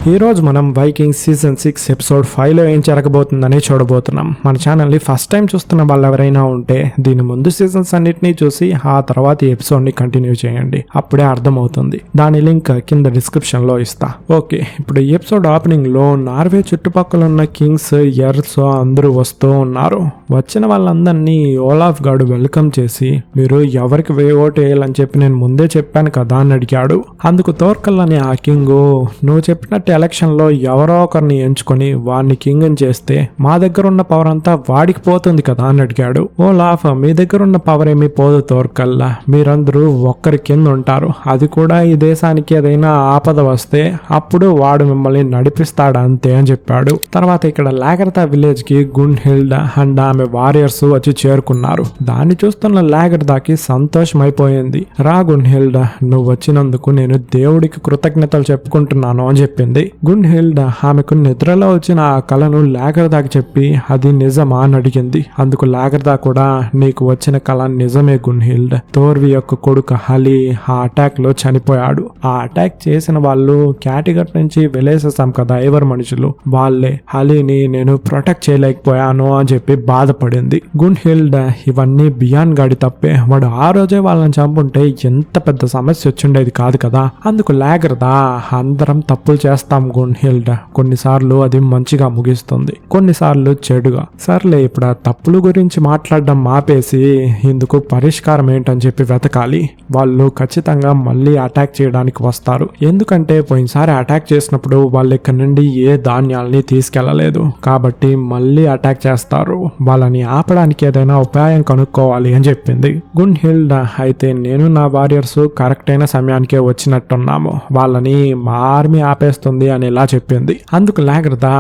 ఈ రోజు మనం వైకింగ్ సీజన్ 6 ఎపిసోడ్ 5లో ఏం జరగబోతుందని చూడబోతున్నాం. మన ఛానల్ని ఫస్ట్ టైం చూస్తున్న వాళ్ళు ఎవరైనా ఉంటే దీని ముందు సీజన్స్ అన్నిటినీ చూసి ఆ తర్వాత ఈ ఎపిసోడ్ని కంటిన్యూ చేయండి, అప్పుడే అర్థమవుతుంది. దాని లింక్ కింద డిస్క్రిప్షన్ లో ఇస్తా. ఓకే, ఇప్పుడు ఈ ఎపిసోడ్ ఓపెనింగ్ లో నార్వే చుట్టుపక్కల ఉన్న కింగ్స్, ఎర్స్ అందరూ వస్తూ ఉన్నారు. వచ్చిన వాళ్ళందరినీ ఓలాఫ్ గాడు వెల్కమ్ చేసి, మీరు ఎవరికి ఓటు వేయాలని చెప్పి నేను ముందే చెప్పాను కదా అని అడిగాడు. అందుకు తోర్కల్ అనే ఆ కింగ్, నువ్వు చెప్పినట్టు ఎలక్షన్ లో ఎవరో ఒకరిని ఎంచుకొని వాడిని కింగ్ చేస్తే మా దగ్గర ఉన్న పవర్ అంతా వాడికి పోతుంది కదా అని అడిగాడు. ఓలాఫ్, మీ దగ్గర ఉన్న పవర్ ఏమీ పోదు తోర్కల్లా, మీరందరూ ఒక్కరి కింద ఉంటారు, అది కూడా ఈ దేశానికి ఏదైనా ఆపద వస్తే అప్పుడు వాడు మిమ్మల్ని నడిపిస్తాడు అంతే అని చెప్పాడు. తర్వాత ఇక్కడ లాగర్తా విలేజ్ కి గున్హిల్డ్ అండ్ ఆమె వారియర్స్ వచ్చి చేరుకున్నారు. దాన్ని చూస్తున్న లాగర్తాకి సంతోషం అయిపోయింది. రా గున్హిల్డ్, నువ్వు వచ్చినందుకు నేను దేవుడికి కృతజ్ఞతలు చెప్పుకుంటున్నాను అని చెప్పింది. గున్హిల్డ్ ఆమెకు నిద్రలో వచ్చిన ఆ కళను లాగర్తాకి చెప్పి అది నిజమా అని అడిగింది. అందుకు లాగర్తా కూడా, నీకు వచ్చిన కళ నిజమే గున్హిల్డ్, తోర్వి యొక్క కొడుకు హలి ఆ అటాక్ లో చనిపోయాడు. ఆ అటాక్ చేసిన వాళ్ళు క్యాటిగట్ నుంచి వెలేసేసాం కదా ఐవర్ మనుషులు, వాళ్ళే. హలీని నేను ప్రొటెక్ట్ చేయలేకపోయాను అని చెప్పి బాధపడింది. గున్హిల్డ్, ఇవన్నీ బియాన్ గాడి తప్పే, వాడు ఆ రోజే వాళ్ళని చంపుంటే ఎంత పెద్ద సమస్య వచ్చిండేది కాదు కదా. అందుకు లాగర్తా, అందరం తప్పులు చేస్తాం గున్హిల్డ్, కొన్నిసార్లు అది మంచిగా ముగిస్తుంది, కొన్నిసార్లు చెడుగా. సర్లే, ఇప్పుడు ఆ తప్పుల గురించి మాట్లాడడం మాపేసి ఇందుకు పరిష్కారం ఏంటని చెప్పి వెతకాలి. వాళ్ళు ఖచ్చితంగా మళ్ళీ అటాక్ చేయడానికి వస్తారు, ఎందుకంటే పోయినసారి అటాక్ చేసినప్పుడు వాళ్ళు ఇక్కడ నుండి ఏ ధాన్యాలని తీసుకెళ్లలేదు, కాబట్టి మళ్ళీ అటాక్ చేస్తారు. వాళ్ళని ఆపడానికి ఏదైనా ఉపాయం కనుక్కోవాలి అని చెప్పింది. గున్హిల్డ్, అయితే నేను నా వారియర్స్ కరెక్ట్ అయిన సమయానికే వచ్చినట్టున్నాము, వాళ్ళని మా ఆర్మీ ఆపేస్తుంది అని ఇలా చెప్పింది. అందుకు లాగర్తా,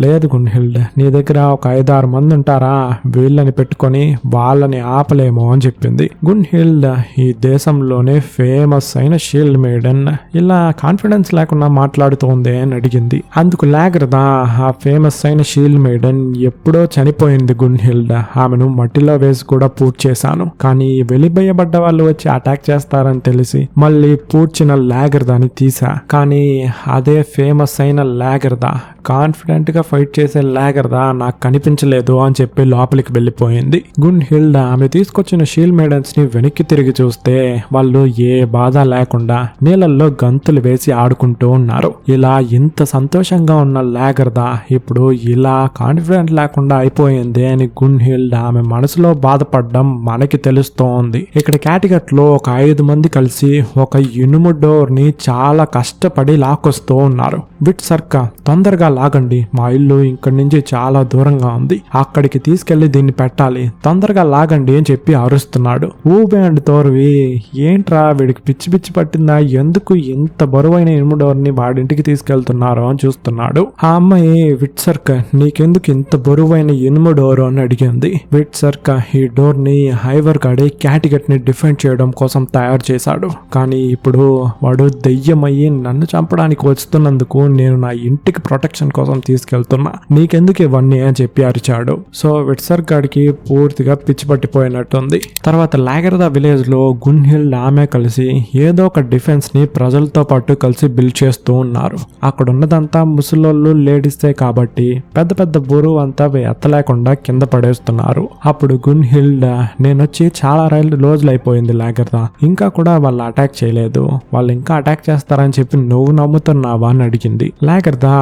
లేదు గున్హిల్డ్, నీ దగ్గర ఒక 5-6 మంది ఉంటారా, వీళ్ళని పెట్టుకొని వాళ్ళని ఆపలేమో అని చెప్పింది. గున్హిల్డ్ ఈ దేశంలోనే ఫేమస్ అయిన షీల్డ్ మేడన్, ఇలా కాన్ఫిడెన్స్ లేకుండా మాట్లాడుతోంది అని అడిగింది. అందుకు లాగర్తా, ఆ ఫేమస్ అయిన షీల్డ్ మేడన్ ఎప్పుడో చనిపోయింది గున్హిల్డ్, ఆమెను మట్టిలో వేసి కూడా పూర్తి చేశాను, కానీ వెలిబోయబడ్డ వాళ్ళు వచ్చి అటాక్ చేస్తారని తెలిసి మళ్ళీ పూడ్చిన లాగర్తాని తీసా, కానీ అదే ఫేమస్ అయిన లాగర్తా, కాన్ఫిడెంట్ గా ఫైట్ చేసే లాగర్తా నాకు కనిపించలేదు అని చెప్పి లోపలికి వెళ్ళిపోయింది. గున్హిల్డ్ ఆమె తీసుకొచ్చిన షీల్డ్ మేడన్స్ ని వెనక్కి తిరిగి చూస్తే వాళ్ళు ఏ బాధ లేకుండా నీళ్ళల్లో గంతులు వేసి ఆడుకుంటూ ఉన్నారు. ఇలా ఇంత సంతోషంగా ఉన్న లాగర్తా ఇప్పుడు ఇలా కాన్ఫిడెంట్ లేకుండా అయిపోయింది అని గున్హిల్డ్ ఆమె మనసులో బాధపడడం మనకి తెలుస్తోంది. ఇక్కడ క్యాటిగట్ లో ఒక 5 మంది కలిసి ఒక ఇనుము డోర్ ని చాలా కష్టపడి లాక్కొస్తూ ఉన్నారు. విట్ సర్క, తొందరగా లాగండి, మా ఇల్లు ఇక్కడి నుంచి చాలా దూరంగా ఉంది, అక్కడికి తీసుకెళ్లి దీన్ని పెట్టాలి, తొందరగా లాగండి అని చెప్పి అరుస్తున్నాడు. ఊబే అండ్ తోర్వి, ఏంట్రా వీడికి పిచ్చి పిచ్చి పట్టిందా, ఎందుకు ఇంత బరువైన ఇనుము డోర్ ని వాడింటికి తీసుకెళ్తున్నారు అని చూస్తున్నాడు. ఆ అమ్మాయి, విట్ సర్క, నీకెందుకు ఇంత బరువైన ఇనుము డోర్ అని అడిగింది. విట్ సర్క, ఈ డోర్ ని ఐవర్ గాడి క్యాటిగట్ ని డిఫెండ్ చేయడం కోసం తయారు చేశాడు, కానీ ఇప్పుడు వాడు దెయ్యమయ్యి నన్ను చంపడానికి వస్తున్నందుకు నేను నా ఇంటికి ప్రొటెక్షన్ కోసం తీసుకెళ్తున్నా, నీకెందుకు ఇవన్నీ అని చెప్పి అరిచాడు. సో విట్సర్ గాడికి పూర్తిగా పిచ్చి పట్టిపోయినట్టుంది. తర్వాత లాగర్తా విలేజ్ లో గున్హిల్డ్ ఆమె కలిసి ఏదో ఒక డిఫెన్స్ ని ప్రజలతో పాటు కలిసి బిల్డ్ చేస్తూ ఉన్నారు. అక్కడ ఉన్నదంతా ముసలోళ్ళు, లేడీసే కాబట్టి పెద్ద పెద్ద బరువు అంతా ఎత్తలేకుండా కింద పడేస్తున్నారు. అప్పుడు గున్హిల్డ్, నేనొచ్చి చాలా రోజులు అయిపోయింది లాగర్తా, ఇంకా కూడా వాళ్ళు అటాక్ చేయలేదు, వాళ్ళు ఇంకా అటాక్ చేస్తారని చెప్పి నువ్వు నమ్ముతున్నావా అని అడిగింది. లాగర్తా,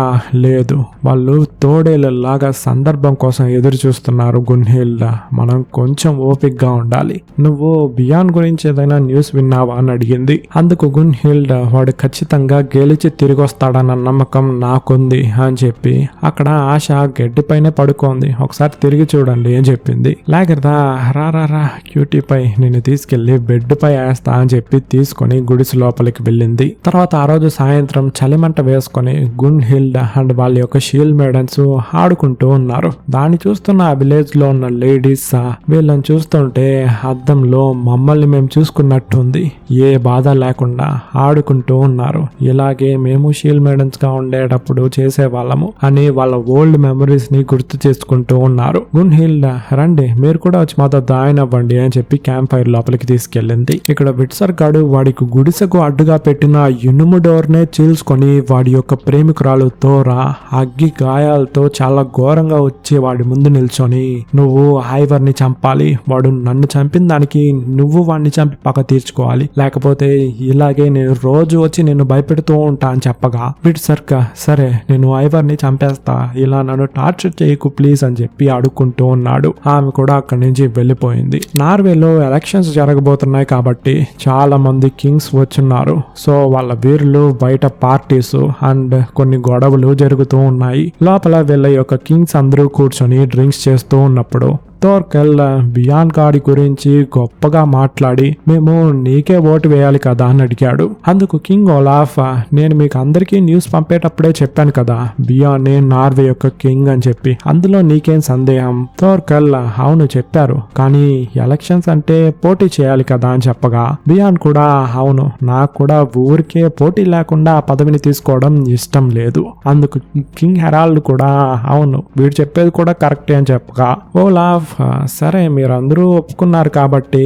లేదు, వాళ్ళు తోడేళ్ళలాగా సందర్భం కోసం ఎదురు చూస్తున్నారు గున్హిల్డ్, మనం కొంచెం ఓపిక్గా ఉండాలి, నువ్వు బియాన్ గురించి ఏదైనా న్యూస్ విన్నావా అని అడిగింది. అందుకు గున్హిల్డ్, వాడు ఖచ్చితంగా గెలిచి తిరిగి వస్తాడన్న నమ్మకం నాకుంది అని చెప్పి అక్కడ ఆశ గడ్డిపైనే పడుకోంది, ఒకసారి తిరిగి చూడండి అని చెప్పింది. లాగర్తా, రా క్యూటీ పై నిన్ను తీసుకెళ్లి బెడ్ పై వేస్తా అని చెప్పి తీసుకొని గుడిసి లోపలికి వెళ్ళింది. తర్వాత ఆ రోజు సాయంత్రం చలిమంట వేసుకొని గున్హిల్డ్ అండ్ వాళ్ళ యొక్క షీల్డ్ మేడన్స్ ఆడుకుంటూ ఉన్నారు. దాన్ని చూస్తున్న ఆ విలేజ్ లో ఉన్న లేడీస్ వీళ్ళని చూస్తుంటే అద్దంలో మమ్మల్ని మేము చూసుకున్నట్టుంది, ఏ బాధ లేకుండా ఆడుకుంటూ ఉన్నారు, ఇలాగే మేము షీల్డ్ మేడన్స్ గా ఉండేటప్పుడు చేసేవాళ్ళము అని వాళ్ళ ఓల్డ్ మెమరీస్ ని గుర్తు చేసుకుంటూ ఉన్నారు. గున్హిల్డ్ రండి మీరు కూడా వచ్చి మాతో జాయిన్ అవ్వండి అని చెప్పి క్యాంప్ ఫైర్ లోపలికి తీసుకెళ్ళింది. ఇక్కడ విట్సర్ గాడు వాడికి గుడిసెకు అడ్డుగా పెట్టిన ఇనుము డోర్ నే చీల్చుకొని వాడి యొక్క ప్రేమికురాలు తోరా అగ్గి గాయాలతో చాలా ఘోరంగా వచ్చి వాడి ముందు నిల్చొని, నువ్వు ఐవర్ ని చంపాలి, వాడు నన్ను చంపిన దానికి నువ్వు వాడిని చంపి పక్క తీర్చుకోవాలి, లేకపోతే ఇలాగే నేను రోజు వచ్చి నిన్ను భయపెడుతూ ఉంటా అని చెప్పగా విట్సర్ సరే నేను ఐవర్ ని చంపేస్తా, ఇలా నన్ను టార్చర్ చేయకు ప్లీజ్ అని చెప్పి అడుక్కుంటూ ఉన్నాడు. ఆమె కూడా అక్కడి నుంచి వెళ్ళిపోయింది. నార్వేలో ఎలక్షన్స్ జరగబోతున్నాయి కాబట్టి చాలా మంది కింగ్స్ వచ్చున్నారు. సో వాళ్ళ వీరులు బయట పార్టీస్ అండ్ కొన్ని గొడవలు జరుగుతూ ఉన్నాయి. లోపల వీళ్ళ యొక్క కింగ్స్ అందరూ కూర్చొని డ్రింక్స్ చేస్తూ ఉన్నప్పుడు థోర్కెల్ బియాన్ గాడి గురించి గొప్పగా మాట్లాడి మేము నీకే ఓటు వేయాలి కదా అని అడిగాడు. అందుకు కింగ్ ఓలాఫ్, నేను మీకు అందరికీ న్యూస్ పంపేటప్పుడే చెప్పాను కదా బియాన్ నార్వే యొక్క కింగ్ అని చెప్పి, అందులో నీకేం సందేహం. థోర్కెల్, అవును చెప్పారు, కానీ ఎలక్షన్స్ అంటే పోటీ చేయాలి కదా అని చెప్పగా బియాన్ కూడా అవును, నాకు కూడా ఊరికే పోటీ లేకుండా ఆ పదవిని తీసుకోవడం ఇష్టం లేదు. అందుకు కింగ్ హెరాల్డ్ కూడా అవును వీడు చెప్పేది కూడా కరెక్టే అని చెప్పగా ఓలాఫ్, సరే మీరందరూ ఒప్పుకున్నారు కాబట్టి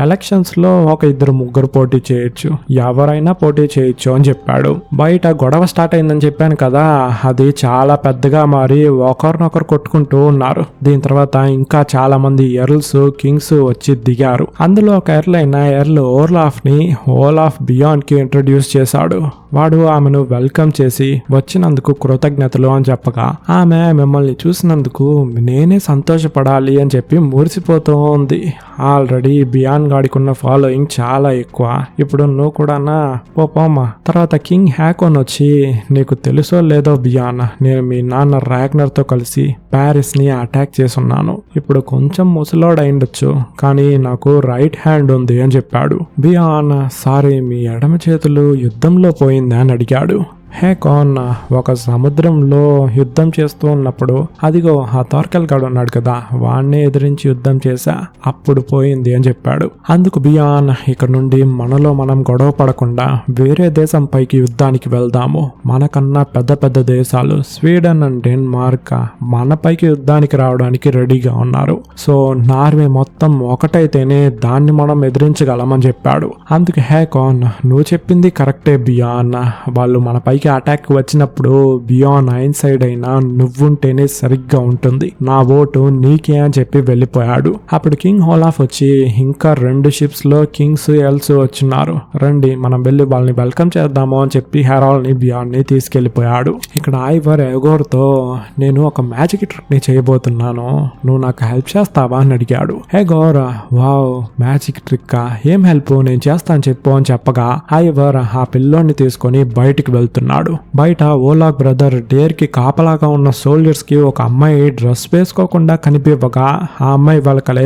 ఎలక్షన్స్ లో ఒక 2-3 పోటీ చేయొచ్చు, ఎవరైనా పోటీ చేయొచ్చు అని చెప్పాడు. బయట గొడవ స్టార్ట్ అయిందని చెప్పాను కదా, అది చాలా పెద్దగా మారి ఒకరినొకరు కొట్టుకుంటూ ఉన్నారు. దీని తర్వాత ఇంకా చాలా మంది ఎర్ల్స్ కింగ్స్ వచ్చి దిగారు. అందులో ఒక ఎర్ల్ అయిన ఎర్ల్ ఓలాఫ్ ని ఓలాఫ్ బియాన్ కి ఇంట్రడ్యూస్ చేశాడు. వాడు ఆమెను వెల్కమ్ చేసి వచ్చినందుకు కృతజ్ఞతలు అని చెప్పగా ఆమె మిమ్మల్ని చూసినందుకు నేనే సంతోషపడాలి అని చెప్పి మురిసిపోతూ ఉంది. ఆల్రెడీ బియాన్ గాడికున్న ఫాలోయింగ్ చాలా ఎక్కువ, ఇప్పుడు నువ్వు కూడా పోమ్మా. తర్వాత కింగ్ హ్యాకోన్ వచ్చి, నీకు తెలుసో లేదో బియాన్, నేను మీ నాన్న రాగ్నర్ తో కలిసి ప్యారిస్ ని అటాక్ చేసున్నాను. ఇప్పుడు కొంచెం ముసలోడైండొచ్చు కానీ నాకు రైట్ హ్యాండ్ ఉంది అని చెప్పాడు. బియాన్, సారీ మీ ఎడమ చేతులు యుద్ధంలో పోయింది అని అడిగాడు. హ్యాకాన్, ఒక సముద్రంలో యుద్ధం చేస్తూ ఉన్నప్పుడు అదిగో ఆ థోర్కెల్ గాడు ఉన్నాడు కదా, వాడిని ఎదిరించి యుద్ధం చేశా, అప్పుడు పోయింది అని చెప్పాడు. అందుకు బియాన్, ఇక్కడ నుండి మనలో మనం గొడవ పడకుండా వేరే దేశం పైకి యుద్ధానికి వెళ్దాము. మనకన్నా పెద్ద పెద్ద దేశాలు స్వీడన్ అండ్ డెన్మార్క్ మన పైకి యుద్ధానికి రావడానికి రెడీగా ఉన్నారు. సో నార్వే మొత్తం ఒకటైతేనే దాన్ని మనం ఎదిరించగలమని చెప్పాడు. అందుకు హ్యాకాన్, నువ్వు చెప్పింది కరెక్టే బియాన్, వాళ్ళు మన పైకి అటాక్ వచ్చినప్పుడు బియాన్ ఐన్ సైడ్ అయినా నువ్వుంటేనే సరిగ్గా ఉంటుంది, నా ఓటు నీకే అని చెప్పి వెళ్ళిపోయాడు. అప్పుడు కింగ్ ఓలాఫ్ వచ్చి, ఇంకా 2 షిప్స్ లో కింగ్స్ ఎల్స్ వచ్చినారు, రండి మనం వెళ్ళి వాళ్ళని వెల్కమ్ చేద్దాము అని చెప్పి హెరాల్డ్ ని బియాన్ ని తీసుకెళ్లిపోయాడు. ఇక్కడ ఐవర్ ఎగోర్ తో, నేను ఒక మ్యాజిక్ ట్రిక్ ని చేయబోతున్నాను, నువ్వు నాకు హెల్ప్ చేస్తావా అని అడిగాడు. ఎగోర్, వావ్ మ్యాజిక్ ట్రిక్, ఏం హెల్ప్, నేను చేస్తాను చెప్పు అని చెప్పగా ఐవర్ ఆ పిల్లోని తీసుకొని బయటికి వెళ్తున్నాడు. బయట ఓలాఫ్ బ్రదర్ డేర్ కి కాపలాగా ఉన్న సోల్జర్స్ కి ఒక అమ్మాయి డ్రెస్ వేసుకోకుండా కనిపివ్వగా ఆ అమ్మాయి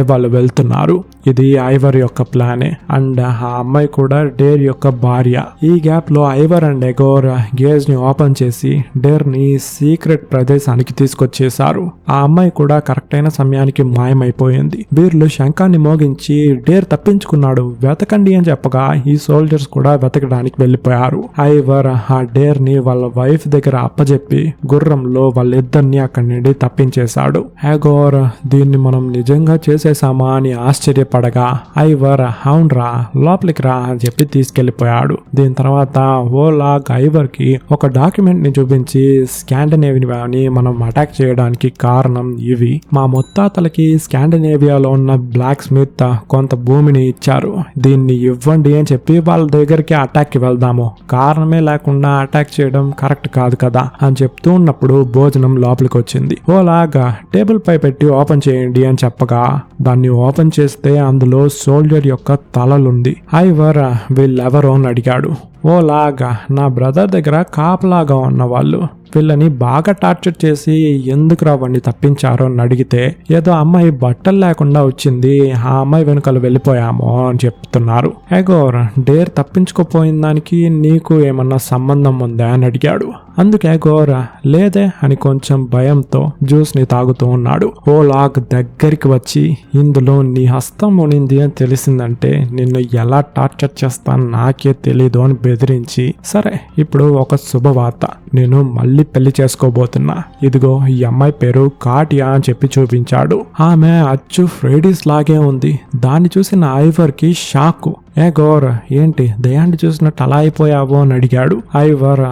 వాళ్ళు వెళ్తున్నారు. ఇది ఐవర్ యొక్క ప్లానే అండ్ ఆ అమ్మాయి కూడా డేర్ యొక్క భార్య. ఈ గ్యాప్ లో ఐవర్ అండ్ ఎగోర్ గేజ్ ని ఓపెన్ చేసి డేర్ ని సీక్రెట్ ప్రదేశానికి తీసుకొచ్చేశారు. ఆ అమ్మాయి కూడా కరెక్ట్ అయిన సమయానికి మాయమైపోయింది. వీర్లు శంఖాన్ని మోగించి డేర్ తప్పించుకున్నాడు వెతకండి అని చెప్పగా ఈ సోల్జర్స్ కూడా వెతకడానికి వెళ్ళిపోయారు. ఐవర్ ఆ డేర్ ని వాళ్ళ వైఫ్ దగ్గర అప్పజెప్పి గుర్రంలో వాళ్ళిద్దరిని అక్కడి నుండి తప్పించేశాడు. ఎగోర్, దీన్ని మనం నిజంగా చేసేసామా అని ఆశ్చర్యపడగా ఐవర్, అవునరా లోపలికి రా అని చెప్పి తీసుకెళ్లిపోయాడు. దీని తర్వాత ఓలాఫ్ ఐవర్ కి ఒక డాక్యుమెంట్ ని చూపించి స్కాండినేవియాని మనం అటాక్ చేయడానికి కారణం ఇవి, మా ముత్తాతలకి స్కాండినేవియాలో ఉన్న బ్లాక్ స్మిత్ కొంత భూమిని ఇచ్చారు, దీన్ని ఇవ్వండి అని చెప్పి వాళ్ళ దగ్గరికి అటాక్ కి వెళ్దాము, కారణమే లేకుండా అటాక్ చేయడం కరెక్ట్ కాదు కదా అని చెప్తూ ఉన్నప్పుడు భోజనం లోపలికి వచ్చింది. ఓలాఫ్ టేబుల్ పై పెట్టి ఓపెన్ చేయండి అని చెప్పగా దాన్ని ఓపెన్ చేస్తే అందులో సోల్జర్ యొక్క తలలుంది. ఐవర్, వీళ్ళెవరో అని అడిగాడు. ఓలాగా నా బ్రదర్ దగ్గర కాపలాగా ఉన్న వాళ్ళు వీళ్ళని బాగా టార్చర్ చేసి ఎందుకు రావండి తప్పించారో అని అడిగితే ఏదో అమ్మాయి బట్టలు లేకుండా వచ్చింది, ఆ అమ్మాయి వెనుకలు వెళ్ళిపోయాము అని చెప్తున్నారు. ఎగోర్ డేర్ తప్పించుకోపోయిన దానికి నీకు ఏమన్నా సంబంధం ఉందా అని అడిగాడు. అందుకు ఎగోర్ లేదే అని కొంచెం భయంతో జ్యూస్ ని తాగుతూ ఉన్నాడు. ఓలాగ్ దగ్గరికి వచ్చి ఇందులో నీ హస్తం ఉనింది అని తెలిసిందంటే నిన్ను ఎలా టార్చర్ చేస్తాను నాకే తెలీదు అని బెదిరించి, సరే ఇప్పుడు ఒక శుభవార్త, నేను మళ్ళీ పెళ్లి చేసుకోబోతున్నా, ఇదిగో ఈ అమ్మాయి పేరు కాటియా అని చెప్పి చూపించాడు. ఆమె అచ్చు ఫ్రైడీస్ లాగే ఉంది. దాన్ని చూసిన ఐవర్ కి షాక్. గోర్ ఏంటి దయాన్ని చూసినట్టు అలా అయిపోయావో అని అడిగాడు. ఐవర్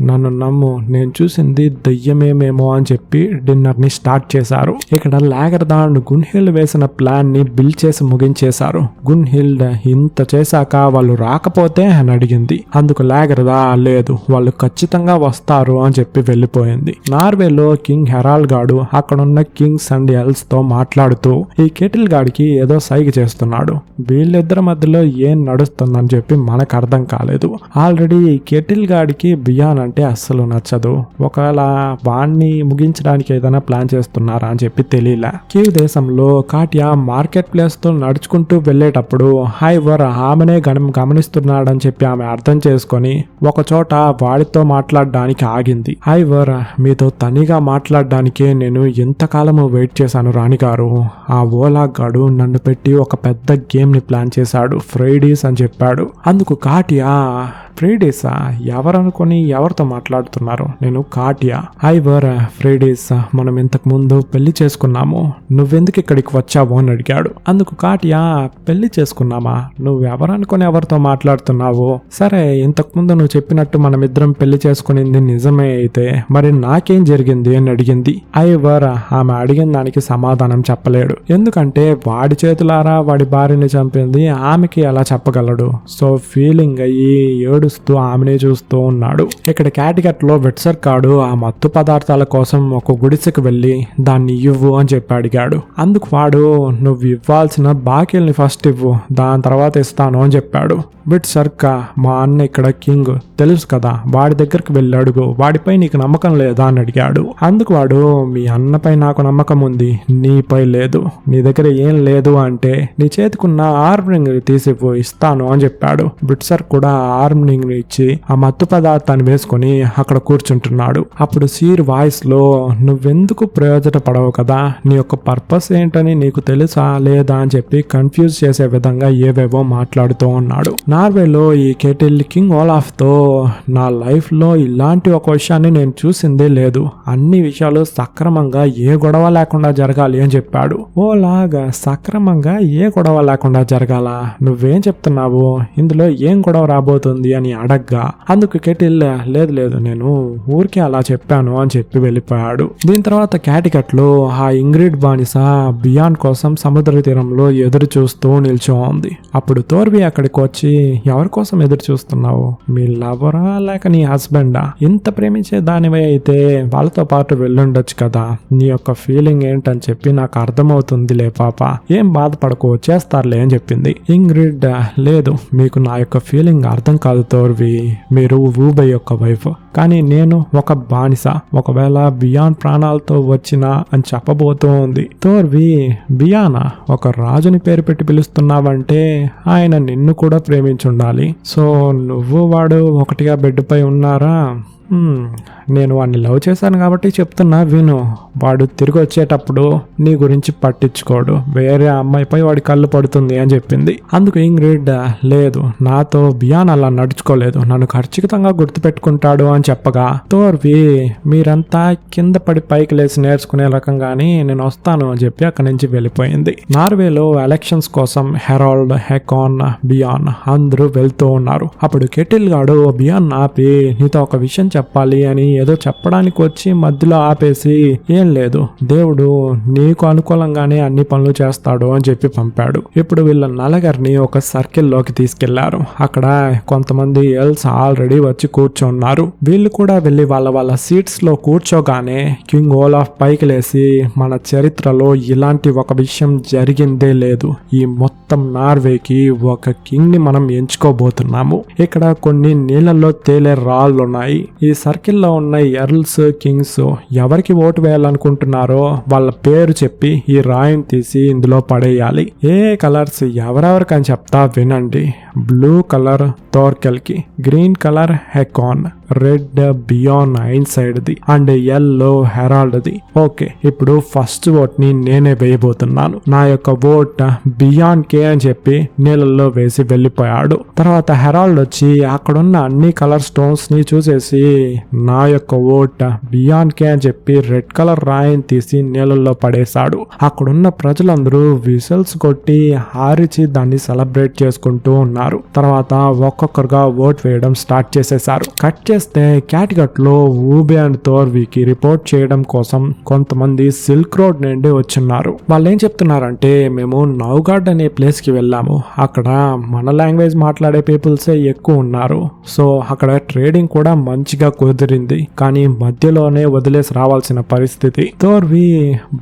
నన్ను నమ్ము, నేను చూసింది దయ్యమేమేమో అని చెప్పి డిన్నర్ ని స్టార్ట్ చేశారు. ఇక్కడ లాగర్దాన్ గున్హిల్డ్ వేసిన ప్లాన్ ని బిల్డ్ చేసి ముగించేశారు. గున్హిల్డ్ ఇంత చేశాక వాళ్ళు రాకపోతే అని అడిగింది. అందుకు లాగర్దా లేదు వాళ్ళు ఖచ్చితంగా వస్తారు అని చెప్పి వెళ్ళిపోయింది. నార్వేలో కింగ్ హెరాల్డ్ గాడు అక్కడున్న కింగ్స్ అండ్ ఎల్స్ తో మాట్లాడుతూ ఈ కెటిల్ గాడికి ఏదో సైగ చేస్తున్నాడు. వీళ్ళిద్దరి మధ్యలో ఏం నడుస్తుందని చెప్పి మనకు అర్థం కాలేదు. ఆల్రెడీ ఈ కెటిల్ గాడికి బియాన్ అంటే అస్సలు నచ్చదు. ఒకవేళ వాణ్ణి ముగించడానికి ఏదైనా ప్లాన్ చేస్తున్నారా అని చెప్పి తెలియలే. కీవ్ దేశంలో కాటియా మార్కెట్ ప్లేస్ తో నడుచుకుంటూ వెళ్లేటప్పుడు ఐవర్ ఆమెనే గమనిస్తున్నాడని చెప్పి ఆమె అర్థం చేసుకొని ఒక చోట వాడితో మాట్లాడడానికి ఆగింది. ఐవర్ మీతో తనిగా మాట్లాడడానికే నేను ఎంతకాలము వెయిట్ చేశాను రాణిగారు. ఆ ఓలాగ్ గాడు నన్ను పెట్టి ఒక పెద్ద గేమ్ ని ప్లాన్ చేశాడు, ఫ్రైడీస్ అని చెప్పాడు. అందుకు కాటియా ఫ్రైడేసా ఎవరనుకొని ఎవరితో మాట్లాడుతున్నారు, నేను కాటియా. ఐవర్ ఫ్రైడేస్ మనం ఇంతకు ముందు పెళ్లి చేసుకున్నాము, నువ్వెందుకు ఇక్కడికి వచ్చావు అని అడిగాడు. అందుకు కాటియా పెళ్లి చేసుకున్నామా, నువ్వెవరనుకొని ఎవరితో మాట్లాడుతున్నావు, సరే ఇంతకు ముందు నువ్వు చెప్పినట్టు మనమిద్దరం పెళ్లి చేసుకునింది నిజమే అయితే మరి నాకేం జరిగింది అని అడిగింది. ఐవర్ ఆమె అడిగిన దానికి సమాధానం చెప్పలేడు. ఎందుకంటే వాడి చేతులారా వాడి భార్యని చంపింది ఆమెకి ఎలా చెప్పగలడు. సో ఫీలింగ్ అయ్యి ఏడుస్తూ ఆమెనే చూస్తూ ఉన్నాడు. ఇక్కడ క్యాటికట్ లో వెట్సర్ కాడు ఆ మత్తు పదార్థాల కోసం ఒక గుడిసెకు వెళ్లి దాన్ని ఇవ్వు అని చెప్పి అడిగాడు. అందుకు వాడు నువ్వు ఇవ్వాల్సిన బాకీల్ని ఫస్ట్ ఇవ్వు, దాని తర్వాత ఇస్తాను అని చెప్పాడు. వెట్సర్కా మా అన్న ఇక్కడ కింగ్ తెలుసు కదా, వాడి దగ్గరికి వెళ్ళి అడుగు, వాడిపై నీకు నమ్మకం లేదా అని అడిగాడు. అందుకు వాడు మీ అన్నపై నాకు నమ్మకం ఉంది, నీపై లేదు, నీ దగ్గర ఏం లేదు అంటే నీ చేతికున్న ఆర్మ్ రింగ్ తీసివ్వు ఇస్తాను అని చెప్పాడు. వెట్సర్ కూడా ఆర్మ్ రింగ్ ఇచ్చి ఆ మత్తు పదార్థాన్ని వేసుకొని అక్కడ కూర్చుంటున్నాడు. అప్పుడు సీర్ వాయిస్ లో నువ్వెందుకు ప్రయోజనపడవు కదా, నీ యొక్క పర్పస్ ఏంటని నీకు తెలుసా లేదా అని చెప్పి కన్ఫ్యూజ్ చేసే విధంగా ఏవేవో మాట్లాడుతూ ఉన్నాడు. నార్వేలో ఈ కెటిల్ కింగ్ ఓలాఫ్ తో నా లైఫ్ లో ఇలాంటి ఒక విషయాన్ని నేను చూసిందే లేదు, అన్ని విషయాలు సక్రమంగా ఏ గొడవ లేకుండా జరగాలి అని చెప్పాడు. ఓలాగా సక్రమంగా ఏ గొడవ లేకుండా జరగాల, నువ్వేం చెప్తున్నావు, ఇందులో ఏం గొడవ రాబోతుంది అని అడగ్గా అందుకు కెటిల్ లేదు లేదు నేను ఊరికే అలా చెప్పాను అని చెప్పి వెళ్ళిపోయాడు. దీని తర్వాత క్యాటికట్ లో ఆ ఇంగ్రిడ్ బానిస బియాన్ కోసం సముద్ర తీరంలో ఎదురు చూస్తూ నిల్చోంది. అప్పుడు తోర్వి అక్కడికి వచ్చి ఎవరి కోసం ఎదురు చూస్తున్నావు, మీ లవరా లేక నీ హస్బెండా, ఇంత ప్రేమించే దానివే అయితే వాళ్ళతో పాటు వెళ్ళుండొచ్చు కదా, నీ యొక్క ఫీలింగ్ ఏంటని చెప్పి నాకు అర్థమవుతుందిలే పాప, ఏం బాధపడకు చేస్తారులే అని చెప్పింది. ఇంగ్రిడ్ లేదు మీకు నా యొక్క ఫీలింగ్ అర్థం కాదు తోర్వి, మీరు ఊబై యొక్క వైఫ్, కానీ నేను ఒక బానిస, ఒకవేళ బియాన్ ప్రాణాలతో వచ్చినా అని చెప్పబోతూ ఉంది. తోర్వి బియానా ఒక రాజుని పేరు పెట్టి పిలుస్తున్నావంటే ఆయన నిన్ను కూడా ప్రేమించుండాలి, సో నువ్వు వాడు ఒకటిగా బెడ్ పై ఉన్నారా, నేను వాడిని లవ్ చేశాను కాబట్టి చెప్తున్నా విను, వాడు తిరిగి వచ్చేటప్పుడు నీ గురించి పట్టించుకోడు, వేరే అమ్మాయిపై వాడి కళ్ళు పడుతుంది అని చెప్పింది. అందుకు ఇంగ్రిడ్ లేదు నాతో బియాన్ అలా నడుచుకోలేదు, నన్ను ఖచ్చితంగా గుర్తుపెట్టుకుంటాడు అని చెప్పగా తోర్వి మీరంతా కింద పడి పైకి లేచి నేర్చుకునే రకంగాని నేను వస్తాను అని చెప్పి అక్కడి నుంచి వెళ్ళిపోయింది. నార్వేలో ఎలక్షన్స్ కోసం హెరాల్డ్, హెకాన్, బియాన్ అందరూ వెళ్తూ ఉన్నారు. అప్పుడు కెటిల్ గాడు బియాన్ ఆపి నీతో ఒక విషయం చెప్పాలి అని ఏదో చెప్పడానికి వచ్చి మధ్యలో ఆపేసి ఏం లేదు, దేవుడు నీకు అనుకూలంగానే అన్ని పనులు చేస్తాడు అని చెప్పి పంపాడు. ఇప్పుడు వీళ్ళ నలుగురిని ఒక సర్కిల్ లోకి తీసుకెళ్లారు. అక్కడ కొంతమంది ఎల్స్ ఆల్రెడీ వచ్చి కూర్చున్నారు. వీళ్ళు కూడా వెళ్ళి వాళ్ళ సీట్స్ లో కూర్చోగానే కింగ్ ఓలాఫ్ పైకి లేసి, మన చరిత్రలో ఇలాంటి ఒక విషయం జరిగిందే లేదు, ఈ మొత్తం నార్వేకి ఒక కింగ్ ని మనం ఎంచుకోబోతున్నాము. ఇక్కడ కొన్ని నీళ్ళల్లో తేలే రాళ్ళు ఉన్నాయి. ఈ సర్కిల్ లో ఉన్న ఎర్ల్స్ కింగ్స్ ఎవరికి ఓటు వేయాలనుకుంటున్నారో వాళ్ళ పేరు చెప్పి ఈ రాయిని తీసి ఇందులో పడేయాలి. ఏ కలర్స్ ఎవరెవరికని చెప్తా వినండి. బ్లూ కలర్ థోర్కెల్ కి, green colour Hakon, red Bjorn Ironside ది అండ్ యెల్లో హెరాల్డ్ ది. ఓకే, ఇప్పుడు ఫస్ట్ ఓట్ ని నేనే వేయబోతున్నాను. నా యొక్క ఓట్ బియాన్ కే అని చెప్పి నీళ్ళల్లో వేసి వెళ్ళిపోయాడు. తర్వాత హెరాల్డ్ వచ్చి అక్కడున్న అన్ని కలర్ స్టోన్స్ ని చూసేసి నా యొక్క ఓట్ బియాన్ కే అని చెప్పి రెడ్ కలర్ రాయిని తీసి నీళ్ళల్లో పడేశాడు. అక్కడున్న ప్రజలందరూ విసిల్స్ కొట్టి హారిచి దాన్ని సెలబ్రేట్ చేసుకుంటూ ఉన్నారు. తర్వాత ఒక్కొక్కరుగా ఓట్ వేయడం స్టార్ట్ చేసేశారు. కట్ చేస్తే క్యాట్గట్ లో ఊబే అండ్ థోర్వీకి రిపోర్ట్ చేయడం కోసం కొంతమంది సిల్క్ రోడ్ నుండి వచ్చున్నారు. వాళ్ళు ఏం చెప్తున్నారంటే, మేము నౌగార్డ్ అనే ప్లేస్ కి వెళ్ళాము, అక్కడ మన లాంగ్వేజ్ మాట్లాడే పీపుల్సే ఎక్కువ ఉన్నారు, సో అక్కడ ట్రేడింగ్ కూడా మంచిగా కుదిరింది, కానీ మధ్యలోనే వదిలేసి రావాల్సిన పరిస్థితి. థోర్వీ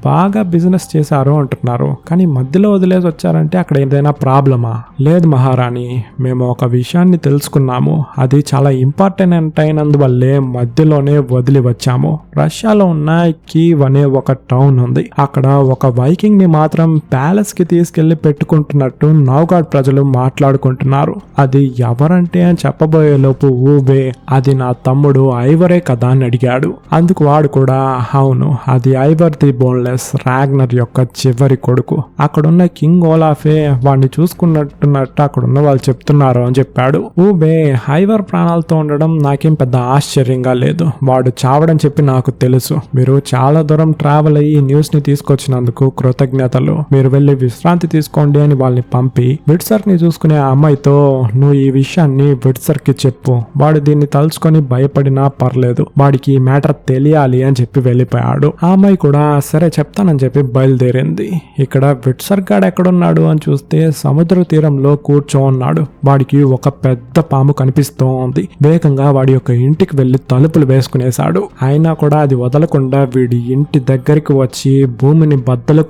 బాగా బిజినెస్ చేశారు అంటున్నారు, కానీ మధ్యలో వదిలేసి వచ్చారంటే అక్కడ ఏదైనా ప్రాబ్లమా? లేదు మహారాణి, మేము ఒక విషయాన్ని తెలుసుకున్నాము, అది చాలా ఇంపార్టెంట్ అయినందువల్లే మధ్యలోనే వదిలి వచ్చాము. రష్యాలో ఉన్న కీవ్ అనే ఒక టౌన్ ఉంది. అక్కడ ఒక వైకింగ్ ని మాత్రం ప్యాలెస్ కి తీసుకెళ్లి పెట్టుకుంటున్నట్టు నౌగార్డ్ ప్రజలు మాట్లాడుకుంటున్నారు. అది ఎవరంటే అని చెప్పబోయే లోపు ఊబే, అది నా తమ్ముడు ఐవరే కదా అని అడిగాడు. అందుకు వాడు కూడా, అవును, అది ఐవర్ ది బోన్లెస్, రాగ్నర్ యొక్క చివరి కొడుకు. అక్కడున్న కింగ్ ఓలాఫే వాడిని చూసుకున్నట్టున్నట్టు అక్కడున్న వాళ్ళు చెప్తున్నారు అని చెప్పాడు. ఊబే, ఐవర్ ప్రాణాలతో ఉండడం నాకేం పెద్ద ఆశ్చర్యంగా లేదు, వాడు చావడం చెప్పి నాకు తెలుసు. మీరు చాలా దూరం ట్రావెల్ అయ్యి న్యూస్ ని తీసుకొచ్చినందుకు కృతజ్ఞతలు, మీరు వెళ్ళి విశ్రాంతి తీసుకోండి అని వాళ్ళని పంపి విట్సర్ ని చూసుకునే ఆ అమ్మాయితో, నువ్వు ఈ విషయాన్ని విట్సర్ కి చెప్పు, వాడు దీన్ని తలుచుకొని భయపడినా పర్లేదు, వాడికి ఈ మ్యాటర్ తెలియాలి అని చెప్పి వెళ్ళిపోయాడు. ఆ అమ్మాయి కూడా సరే చెప్తానని చెప్పి బయలుదేరింది. ఇక్కడ విట్సర్ గాడు ఎక్కడున్నాడు అని చూస్తే సముద్ర తీరంలో కూర్చో ఉన్నాడు. వాడికి ఒక పెద్ద పాము కనిపిస్తూ ఉంది. వేగంగా వాడి యొక్క ఇంటికి వెళ్లి తలుపులు వేసుకునేశాడు. అయినా కూడా అది వదలకుండా వీడి ఇంటి దగ్గరికి వచ్చి భూమిని బద్దలు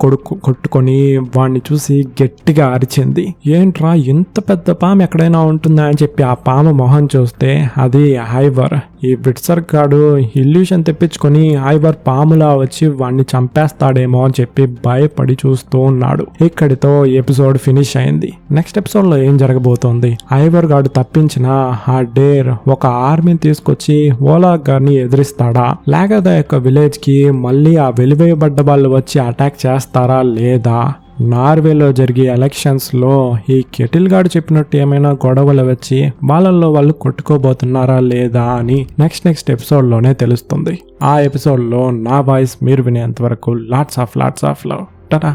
కొట్టుకొని వాడిని చూసి గట్టిగా అరిచింది. ఏంట్రా ఇంత పెద్ద పాము ఎక్కడైనా ఉంటుందా అని చెప్పి ఆ పాము మొహం చూస్తే అది ఐవర్. ఈ విట్సర్ గాడు ఇల్యూషన్ తెప్పించుకొని ఐవర్ పాములా వచ్చి వాడిని చంపేస్తాడేమో అని చెప్పి భయపడి చూస్తూ ఉన్నాడు. ఇక్కడితో ఎపిసోడ్ ఫినిష్ అయింది. నెక్స్ట్ ఎపిసోడ్ లో ఏం జరగబోతోంది? ఐవర్ గాడు తప్పించిన ఆ డేర్ ఒక ఆర్మీని తీసుకొచ్చి ఓలాఫ్ గారిని ఎదిరిస్తాడా, లేక యొక్క విలేజ్ కి మళ్ళీ ఆ వెలివేయబడ్డ వాళ్ళు వచ్చి అటాక్ చేస్తారా లేదా? నార్వేలో జరిగే ఎలక్షన్స్ లో ఈ కెటిల్ గాడు చెప్పినట్టు ఏమైనా గొడవలు వచ్చి వాళ్ళల్లో వాళ్ళు కొట్టుకోబోతున్నారా లేదా అని నెక్స్ట్ ఎపిసోడ్ లోనే తెలుస్తుంది. ఆ ఎపిసోడ్ లో నా వాయిస్ మీరు వినేంత వరకు లాట్స్ ఆఫ్ లవ్. టాటా.